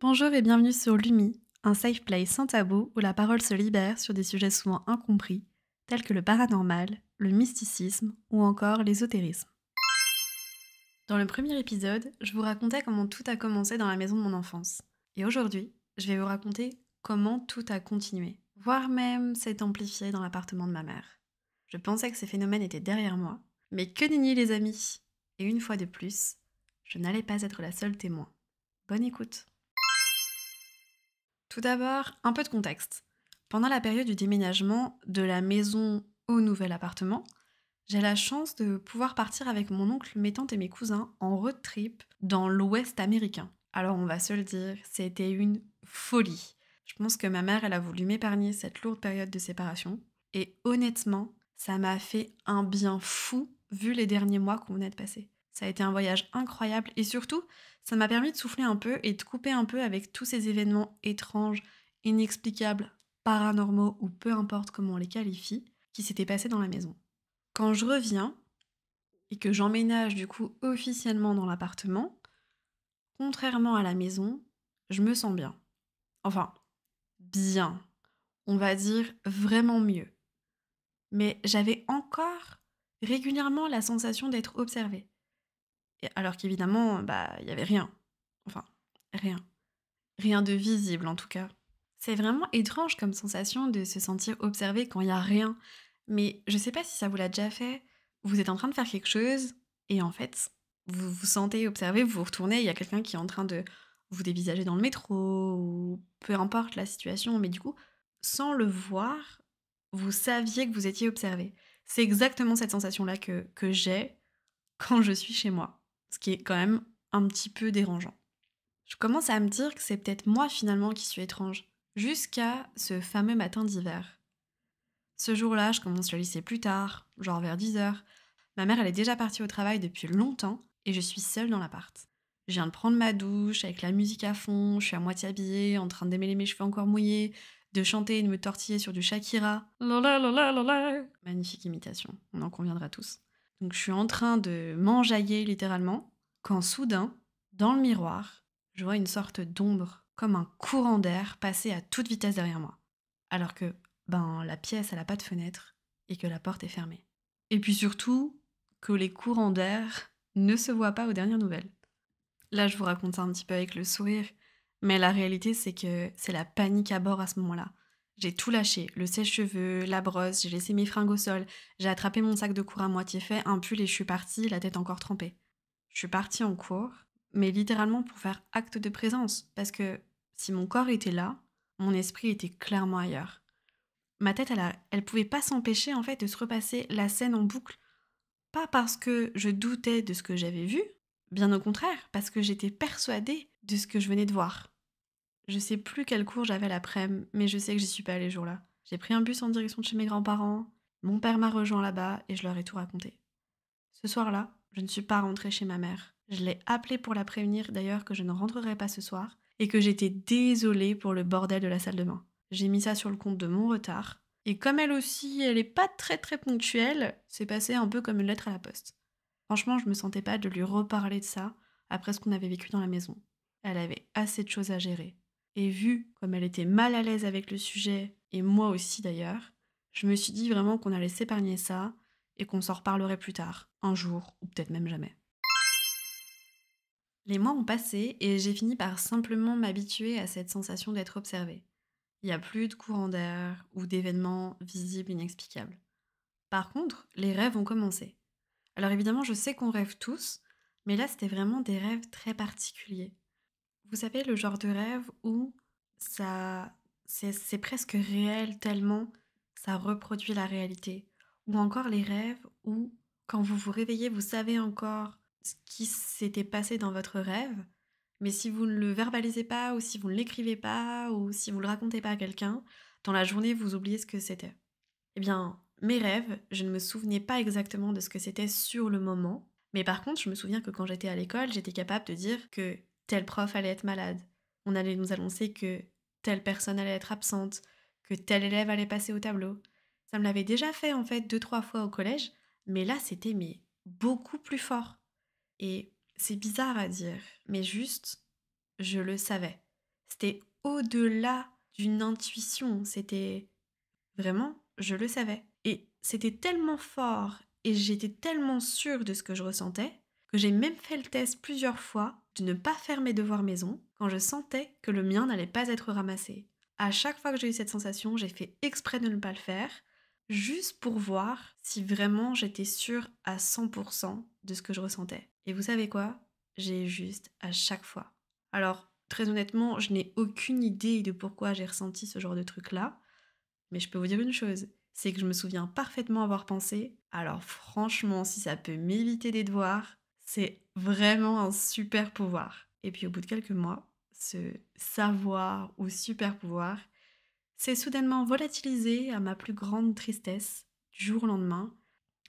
Bonjour et bienvenue sur Lumi, un safe place sans tabou où la parole se libère sur des sujets souvent incompris, tels que le paranormal, le mysticisme ou encore l'ésotérisme. Dans le premier épisode, je vous racontais comment tout a commencé dans la maison de mon enfance. Et aujourd'hui, je vais vous raconter comment tout a continué, voire même s'est amplifié dans l'appartement de ma mère. Je pensais que ces phénomènes étaient derrière moi, mais que nenni les amis. Et une fois de plus, je n'allais pas être la seule témoin. Bonne écoute. Tout d'abord, un peu de contexte. Pendant la période du déménagement de la maison au nouvel appartement, j'ai la chance de pouvoir partir avec mon oncle, mes tantes et mes cousins en road trip dans l'ouest américain. Alors on va se le dire, c'était une folie. Je pense que ma mère, elle a voulu m'épargner cette lourde période de séparation. Et honnêtement, ça m'a fait un bien fou vu les derniers mois qu'on venait de passer. Ça a été un voyage incroyable et surtout, ça m'a permis de souffler un peu et de couper un peu avec tous ces événements étranges, inexplicables, paranormaux ou peu importe comment on les qualifie, qui s'étaient passés dans la maison. Quand je reviens et que j'emménage du coup officiellement dans l'appartement, contrairement à la maison, je me sens bien. Enfin, bien. On va dire vraiment mieux. Mais j'avais encore régulièrement la sensation d'être observée. Alors qu'évidemment, il y avait rien. Enfin, rien. Rien de visible en tout cas. C'est vraiment étrange comme sensation de se sentir observé quand il y a rien. Mais je sais pas si ça vous l'a déjà fait. Vous êtes en train de faire quelque chose et en fait, vous vous sentez observé, vous vous retournez, il y a quelqu'un qui est en train de vous dévisager dans le métro ou peu importe la situation, mais du coup, sans le voir, vous saviez que vous étiez observé. C'est exactement cette sensation-là que j'ai quand je suis chez moi, ce qui est quand même un petit peu dérangeant. Je commence à me dire que c'est peut-être moi finalement qui suis étrange, jusqu'à ce fameux matin d'hiver. Ce jour-là, je commence le lycée plus tard, genre vers 10 heures. Ma mère, elle est déjà partie au travail depuis longtemps et je suis seule dans l'appart. Je viens de prendre ma douche avec la musique à fond, je suis à moitié habillée, en train de démêler mes cheveux encore mouillés, de chanter et de me tortiller sur du Shakira. Lola, lola, lola. Magnifique imitation, on en conviendra tous. Donc je suis en train de m'enjailler littéralement, quand soudain, dans le miroir, je vois une sorte d'ombre, comme un courant d'air passer à toute vitesse derrière moi. Alors que, la pièce, elle a pas de fenêtre et que la porte est fermée. Et puis surtout, que les courants d'air ne se voient pas aux dernières nouvelles. Là, je vous raconte ça un petit peu avec le sourire, mais la réalité, c'est que c'est la panique à bord à ce moment-là. J'ai tout lâché, le sèche-cheveux, la brosse, j'ai laissé mes fringues au sol, j'ai attrapé mon sac de cours à moitié fait, un pull et je suis partie, la tête encore trempée. Je suis partie en cours, mais littéralement pour faire acte de présence, parce que si mon corps était là, mon esprit était clairement ailleurs. Ma tête, elle pouvait pas s'empêcher en fait de se repasser la scène en boucle. Pas parce que je doutais de ce que j'avais vu, bien au contraire, parce que j'étais persuadée de ce que je venais de voir. Je sais plus quel cours j'avais l'après-midi, mais je sais que j'y suis pas allée ce jour-là. J'ai pris un bus en direction de chez mes grands-parents, mon père m'a rejoint là-bas et je leur ai tout raconté. Ce soir-là, je ne suis pas rentrée chez ma mère. Je l'ai appelée pour la prévenir d'ailleurs que je ne rentrerai pas ce soir et que j'étais désolée pour le bordel de la salle de bain. J'ai mis ça sur le compte de mon retard. Et comme elle aussi, elle est pas très très ponctuelle, c'est passé un peu comme une lettre à la poste. Franchement, je me sentais pas de lui reparler de ça après ce qu'on avait vécu dans la maison. Elle avait assez de choses à gérer. Et vu comme elle était mal à l'aise avec le sujet, et moi aussi d'ailleurs, je me suis dit vraiment qu'on allait s'épargner ça et qu'on s'en reparlerait plus tard, un jour, ou peut-être même jamais. Les mois ont passé et j'ai fini par simplement m'habituer à cette sensation d'être observée. Il n'y a plus de courant d'air ou d'événements visibles inexplicables. Par contre, les rêves ont commencé. Alors évidemment, je sais qu'on rêve tous, mais là, c'était vraiment des rêves très particuliers. Vous savez, le genre de rêve où ça, c'est presque réel tellement ça reproduit la réalité. Ou encore les rêves où, quand vous vous réveillez, vous savez encore ce qui s'était passé dans votre rêve, mais si vous ne le verbalisez pas, ou si vous ne l'écrivez pas, ou si vous ne le racontez pas à quelqu'un, dans la journée, vous oubliez ce que c'était. Eh bien, mes rêves, je ne me souvenais pas exactement de ce que c'était sur le moment, mais par contre, je me souviens que quand j'étais à l'école, j'étais capable de dire que tel prof allait être malade. On allait nous annoncer que telle personne allait être absente, que tel élève allait passer au tableau. Ça me l'avait déjà fait en fait 2, 3 fois au collège, mais là c'était beaucoup plus fort. Et c'est bizarre à dire, mais juste, je le savais. C'était au-delà d'une intuition, c'était vraiment, je le savais. Et c'était tellement fort et j'étais tellement sûre de ce que je ressentais que j'ai même fait le test plusieurs fois de ne pas faire mes devoirs maison quand je sentais que le mien n'allait pas être ramassé. À chaque fois que j'ai eu cette sensation, j'ai fait exprès de ne pas le faire, juste pour voir si vraiment j'étais sûre à 100% de ce que je ressentais. Et vous savez quoi? J'ai eu juste à chaque fois. Alors, très honnêtement, je n'ai aucune idée de pourquoi j'ai ressenti ce genre de truc-là. Mais je peux vous dire une chose, c'est que je me souviens parfaitement avoir pensé, alors franchement, si ça peut m'éviter des devoirs, c'est vraiment un super pouvoir. Et puis au bout de quelques mois, ce savoir ou super pouvoir s'est soudainement volatilisé à ma plus grande tristesse du jour au lendemain,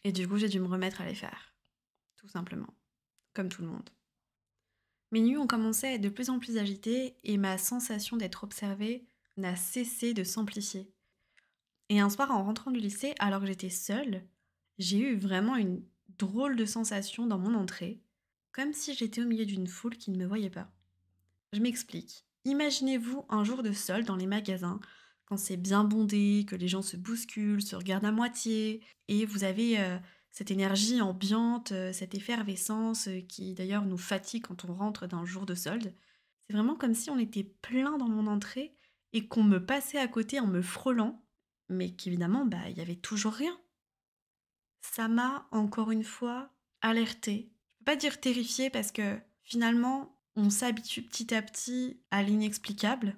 et du coup j'ai dû me remettre à les faire, tout simplement, comme tout le monde. Mes nuits ont commencé à être de plus en plus agitées et ma sensation d'être observée n'a cessé de s'amplifier. Et un soir, en rentrant du lycée, alors que j'étais seule, j'ai eu vraiment une drôle de sensation dans mon entrée, comme si j'étais au milieu d'une foule qui ne me voyait pas. Je m'explique. Imaginez-vous un jour de sol dans les magasins, quand c'est bien bondé, que les gens se bousculent, se regardent à moitié, et vous avez cette énergie ambiante, cette effervescence qui d'ailleurs nous fatigue quand on rentre d'un jour de solde. C'est vraiment comme si on était plein dans mon entrée et qu'on me passait à côté en me frôlant, mais qu'évidemment, bah, il y avait toujours rien. Ça m'a, encore une fois, alertée. Je peux pas dire terrifiée parce que finalement, on s'habitue petit à petit à l'inexplicable.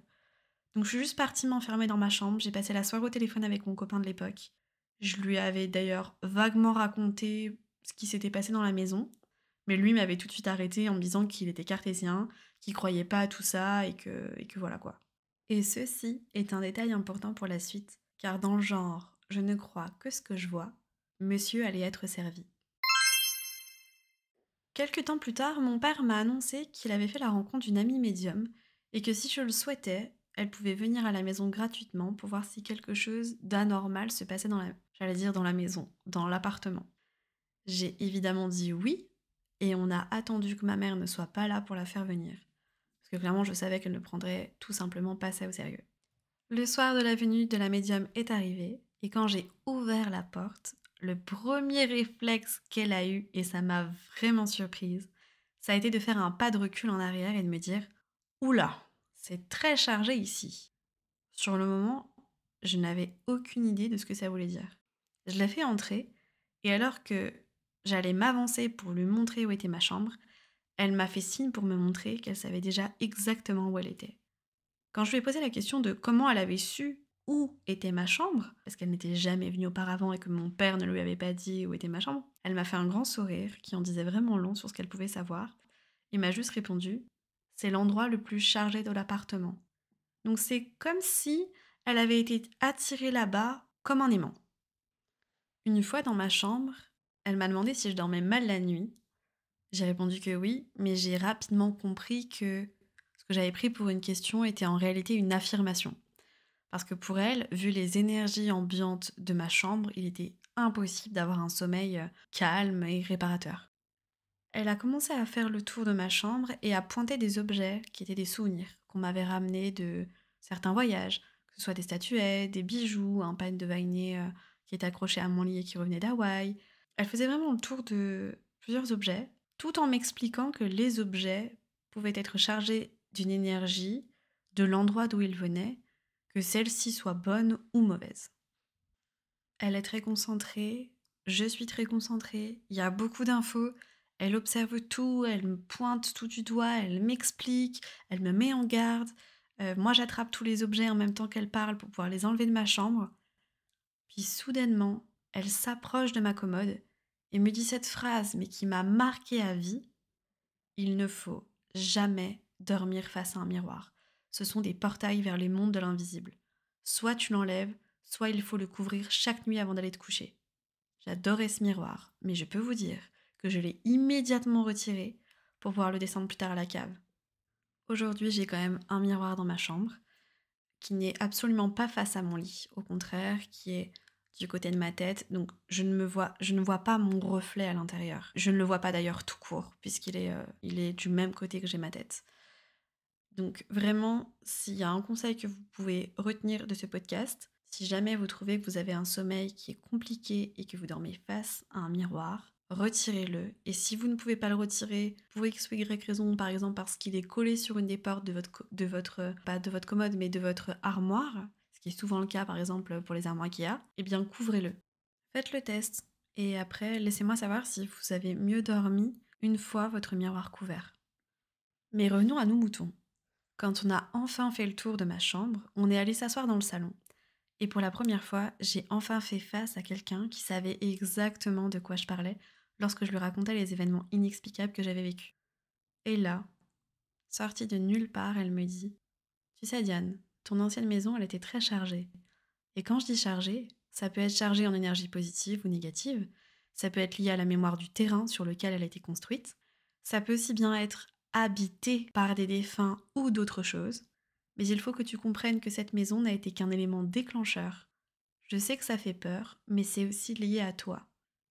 Donc je suis juste partie m'enfermer dans ma chambre. J'ai passé la soirée au téléphone avec mon copain de l'époque. Je lui avais d'ailleurs vaguement raconté ce qui s'était passé dans la maison. Mais lui m'avait tout de suite arrêté en me disant qu'il était cartésien, qu'il croyait pas à tout ça et que voilà quoi. Et ceci est un détail important pour la suite, car dans le genre je ne crois que ce que je vois, monsieur allait être servi. Quelque temps plus tard, mon père m'a annoncé qu'il avait fait la rencontre d'une amie médium et que si je le souhaitais, elle pouvait venir à la maison gratuitement pour voir si quelque chose d'anormal se passait dans la maison, dans l'appartement. J'ai évidemment dit oui et on a attendu que ma mère ne soit pas là pour la faire venir. Parce que clairement, je savais qu'elle ne prendrait tout simplement pas ça au sérieux. Le soir de la venue de la médium est arrivé, et quand j'ai ouvert la porte, le premier réflexe qu'elle a eu, et ça m'a vraiment surprise, ça a été de faire un pas de recul en arrière et de me dire oula, c'est très chargé ici. Sur le moment, je n'avais aucune idée de ce que ça voulait dire. Je l'ai fait entrer, et alors que j'allais m'avancer pour lui montrer où était ma chambre, elle m'a fait signe pour me montrer qu'elle savait déjà exactement où elle était. Quand je lui ai posé la question de comment elle avait su où était ma chambre, parce qu'elle n'était jamais venue auparavant et que mon père ne lui avait pas dit où était ma chambre, elle m'a fait un grand sourire qui en disait vraiment long sur ce qu'elle pouvait savoir et m'a juste répondu: c'est l'endroit le plus chargé de l'appartement. Donc c'est comme si elle avait été attirée là-bas comme un aimant. Une fois dans ma chambre, elle m'a demandé si je dormais mal la nuit. J'ai répondu que oui, mais j'ai rapidement compris que ce que j'avais pris pour une question était en réalité une affirmation. Parce que pour elle, vu les énergies ambiantes de ma chambre, il était impossible d'avoir un sommeil calme et réparateur. Elle a commencé à faire le tour de ma chambre et à pointer des objets qui étaient des souvenirs qu'on m'avait ramenés de certains voyages, que ce soit des statuettes, des bijoux, un pagne de Vainé qui était accroché à mon lit et qui revenait d'Hawaï. Elle faisait vraiment le tour de plusieurs objets, tout en m'expliquant que les objets pouvaient être chargés d'une énergie de l'endroit d'où ils venaient, que celle-ci soit bonne ou mauvaise. Elle est très concentrée, je suis très concentrée, il y a beaucoup d'infos, elle observe tout, elle me pointe tout du doigt, elle m'explique, elle me met en garde. Moi, j'attrape tous les objets en même temps qu'elle parle pour pouvoir les enlever de ma chambre. Puis soudainement, elle s'approche de ma commode et me dit cette phrase, mais qui m'a marquée à vie: il ne faut jamais dormir face à un miroir. Ce sont des portails vers les mondes de l'invisible. Soit tu l'enlèves, soit il faut le couvrir chaque nuit avant d'aller te coucher. J'adorais ce miroir, mais je peux vous dire que je l'ai immédiatement retiré pour pouvoir le descendre plus tard à la cave. Aujourd'hui, j'ai quand même un miroir dans ma chambre qui n'est absolument pas face à mon lit, au contraire, qui est du côté de ma tête, donc je ne vois pas mon reflet à l'intérieur. Je ne le vois pas d'ailleurs tout court, puisqu'il est, il est du même côté que j'ai ma tête. Donc vraiment, s'il y a un conseil que vous pouvez retenir de ce podcast, si jamais vous trouvez que vous avez un sommeil qui est compliqué et que vous dormez face à un miroir, retirez-le. Et si vous ne pouvez pas le retirer pour X ou Y raison, par exemple parce qu'il est collé sur une des portes de pas de votre commode, mais de votre armoire, ce qui est souvent le cas par exemple pour les armoires IKEA, eh bien couvrez-le. Faites le test. Et après, laissez-moi savoir si vous avez mieux dormi une fois votre miroir couvert. Mais revenons à nos moutons. Quand on a enfin fait le tour de ma chambre, on est allé s'asseoir dans le salon. Et pour la première fois, j'ai enfin fait face à quelqu'un qui savait exactement de quoi je parlais lorsque je lui racontais les événements inexplicables que j'avais vécus. Et là, sortie de nulle part, elle me dit: Tu sais, Diane, ton ancienne maison, elle était très chargée. Et quand je dis chargée, ça peut être chargé en énergie positive ou négative, ça peut être lié à la mémoire du terrain sur lequel elle a été construite, ça peut aussi bien être habité par des défunts ou d'autres choses, mais il faut que tu comprennes que cette maison n'a été qu'un élément déclencheur. Je sais que ça fait peur, mais c'est aussi lié à toi.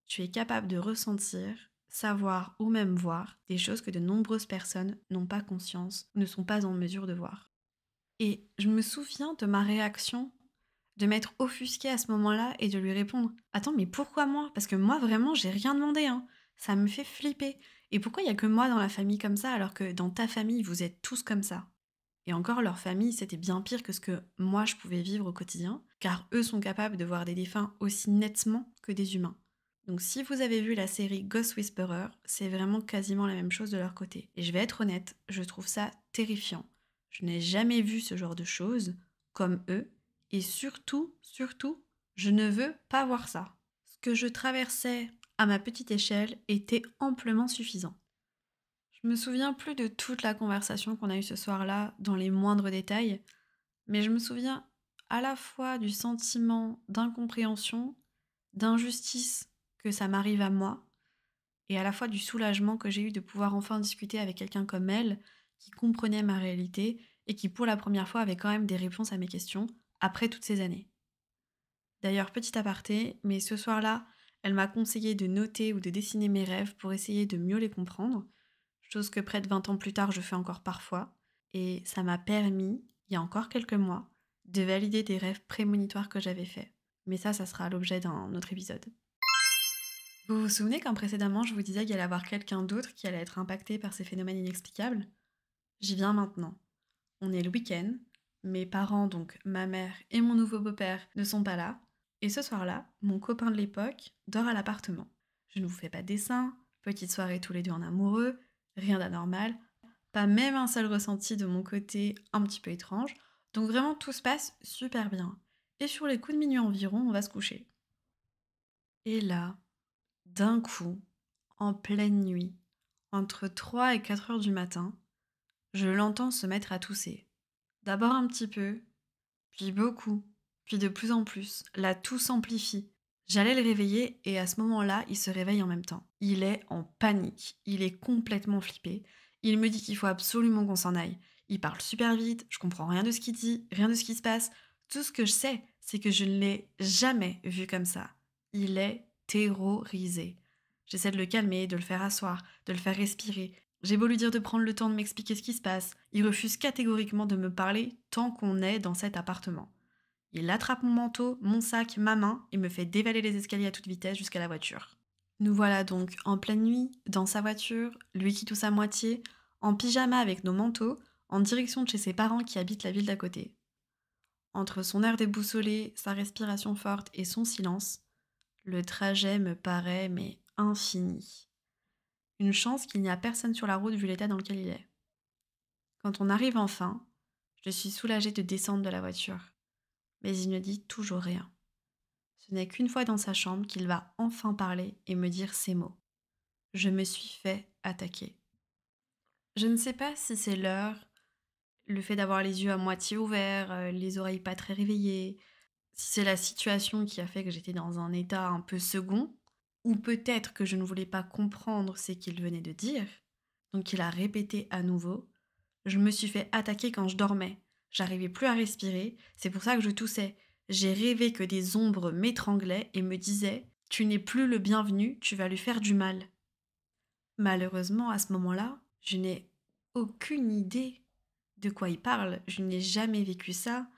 Tu es capable de ressentir, savoir ou même voir des choses que de nombreuses personnes n'ont pas conscience ou ne sont pas en mesure de voir. Et je me souviens de ma réaction, de m'être offusquée à ce moment-là et de lui répondre: Attends, mais pourquoi moi? Parce que moi, vraiment, j'ai rien demandé, hein. Ça me fait flipper. Et pourquoi il y a que moi dans la famille comme ça, alors que dans ta famille, vous êtes tous comme ça? Et encore, leur famille, c'était bien pire que ce que moi, je pouvais vivre au quotidien, car eux sont capables de voir des défunts aussi nettement que des humains. Donc si vous avez vu la série Ghost Whisperer, c'est vraiment quasiment la même chose de leur côté. Et je vais être honnête, je trouve ça terrifiant. Je n'ai jamais vu ce genre de choses comme eux, et surtout, je ne veux pas voir ça. Ce que je traversais à ma petite échelle était amplement suffisant. Je me souviens plus de toute la conversation qu'on a eue ce soir-là, dans les moindres détails, mais je me souviens à la fois du sentiment d'incompréhension, d'injustice que ça m'arrive à moi, et à la fois du soulagement que j'ai eu de pouvoir enfin discuter avec quelqu'un comme elle, qui comprenait ma réalité et qui pour la première fois avait quand même des réponses à mes questions, après toutes ces années. D'ailleurs, petit aparté, mais ce soir-là, elle m'a conseillé de noter ou de dessiner mes rêves pour essayer de mieux les comprendre, chose que près de 20 ans plus tard je fais encore parfois, et ça m'a permis, il y a encore quelques mois, de valider des rêves prémonitoires que j'avais faits. Mais ça sera l'objet d'un autre épisode. Vous vous souvenez quand précédemment je vous disais qu'il allait y avoir quelqu'un d'autre qui allait être impacté par ces phénomènes inexplicables? J'y viens maintenant. On est le week-end, mes parents, donc ma mère et mon nouveau beau-père, ne sont pas là, et ce soir-là, mon copain de l'époque dort à l'appartement. Je ne vous fais pas de dessin, petite soirée tous les deux en amoureux, rien d'anormal, pas même un seul ressenti de mon côté un petit peu étrange, donc vraiment tout se passe super bien. Et sur les coups de minuit environ, on va se coucher. Et là, d'un coup, en pleine nuit, entre 3 et 4 heures du matin, je l'entends se mettre à tousser. D'abord un petit peu, puis beaucoup, puis de plus en plus. La toux s'amplifie. J'allais le réveiller et à ce moment-là, il se réveille en même temps. Il est en panique, il est complètement flippé. Il me dit qu'il faut absolument qu'on s'en aille. Il parle super vite, je comprends rien de ce qu'il dit, rien de ce qui se passe. Tout ce que je sais, c'est que je ne l'ai jamais vu comme ça. Il est terrorisé. J'essaie de le calmer, de le faire asseoir, de le faire respirer. J'ai beau lui dire de prendre le temps de m'expliquer ce qui se passe, il refuse catégoriquement de me parler tant qu'on est dans cet appartement. Il attrape mon manteau, mon sac, ma main et me fait dévaler les escaliers à toute vitesse jusqu'à la voiture. Nous voilà donc en pleine nuit, dans sa voiture, lui qui tousse à moitié, en pyjama avec nos manteaux, en direction de chez ses parents qui habitent la ville d'à côté. Entre son air déboussolé, sa respiration forte et son silence, le trajet me paraît mais infini. Une chance qu'il n'y a personne sur la route vu l'état dans lequel il est. Quand on arrive enfin, je suis soulagée de descendre de la voiture. Mais il ne dit toujours rien. Ce n'est qu'une fois dans sa chambre qu'il va enfin parler et me dire ces mots. Je me suis fait attaquer. Je ne sais pas si c'est l'heure, le fait d'avoir les yeux à moitié ouverts, les oreilles pas très réveillées, si c'est la situation qui a fait que j'étais dans un état un peu second, ou peut-être que je ne voulais pas comprendre ce qu'il venait de dire. Donc il a répété à nouveau. Je me suis fait attaquer quand je dormais. J'arrivais plus à respirer, c'est pour ça que je toussais. J'ai rêvé que des ombres m'étranglaient et me disaient: Tu n'es plus le bienvenu, tu vas lui faire du mal. Malheureusement, à ce moment-là, je n'ai aucune idée de quoi il parle, je n'ai jamais vécu ça.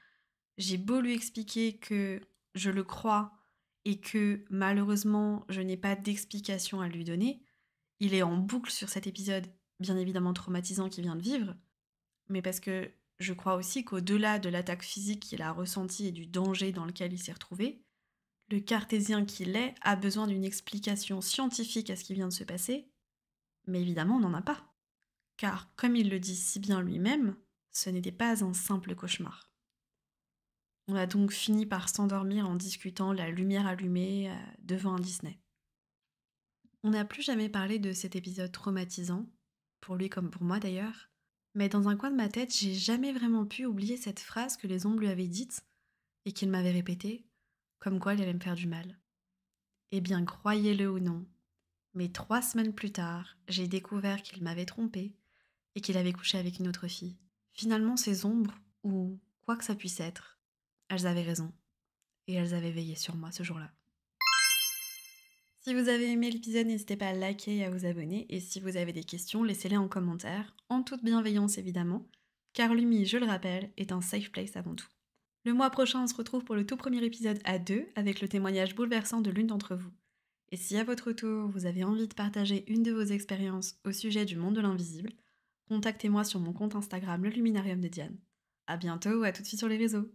J'ai beau lui expliquer que je le crois et que malheureusement je n'ai pas d'explication à lui donner, il est en boucle sur cet épisode bien évidemment traumatisant qu'il vient de vivre, mais parce que je crois aussi qu'au-delà de l'attaque physique qu'il a ressentie et du danger dans lequel il s'est retrouvé, le cartésien qu'il est a besoin d'une explication scientifique à ce qui vient de se passer, mais évidemment on n'en a pas. Car, comme il le dit si bien lui-même, ce n'était pas un simple cauchemar. On a donc fini par s'endormir en discutant la lumière allumée devant un Disney. On n'a plus jamais parlé de cet épisode traumatisant, pour lui comme pour moi d'ailleurs, mais dans un coin de ma tête, j'ai jamais vraiment pu oublier cette phrase que les ombres lui avaient dite et qu'il m'avait répétée, comme quoi il allait me faire du mal. Eh bien, croyez-le ou non, mais 3 semaines plus tard, j'ai découvert qu'il m'avait trompée et qu'il avait couché avec une autre fille. Finalement, ces ombres, ou quoi que ça puisse être, elles avaient raison, et elles avaient veillé sur moi ce jour-là. Si vous avez aimé l'épisode, n'hésitez pas à liker et à vous abonner, et si vous avez des questions, laissez-les en commentaire, en toute bienveillance évidemment, car Lumi, je le rappelle, est un safe place avant tout. Le mois prochain, on se retrouve pour le tout premier épisode à 2, avec le témoignage bouleversant de l'une d'entre vous. Et si à votre tour, vous avez envie de partager une de vos expériences au sujet du monde de l'invisible, contactez-moi sur mon compte Instagram, le Luminarium de Diane. À bientôt ou à tout de suite sur les réseaux.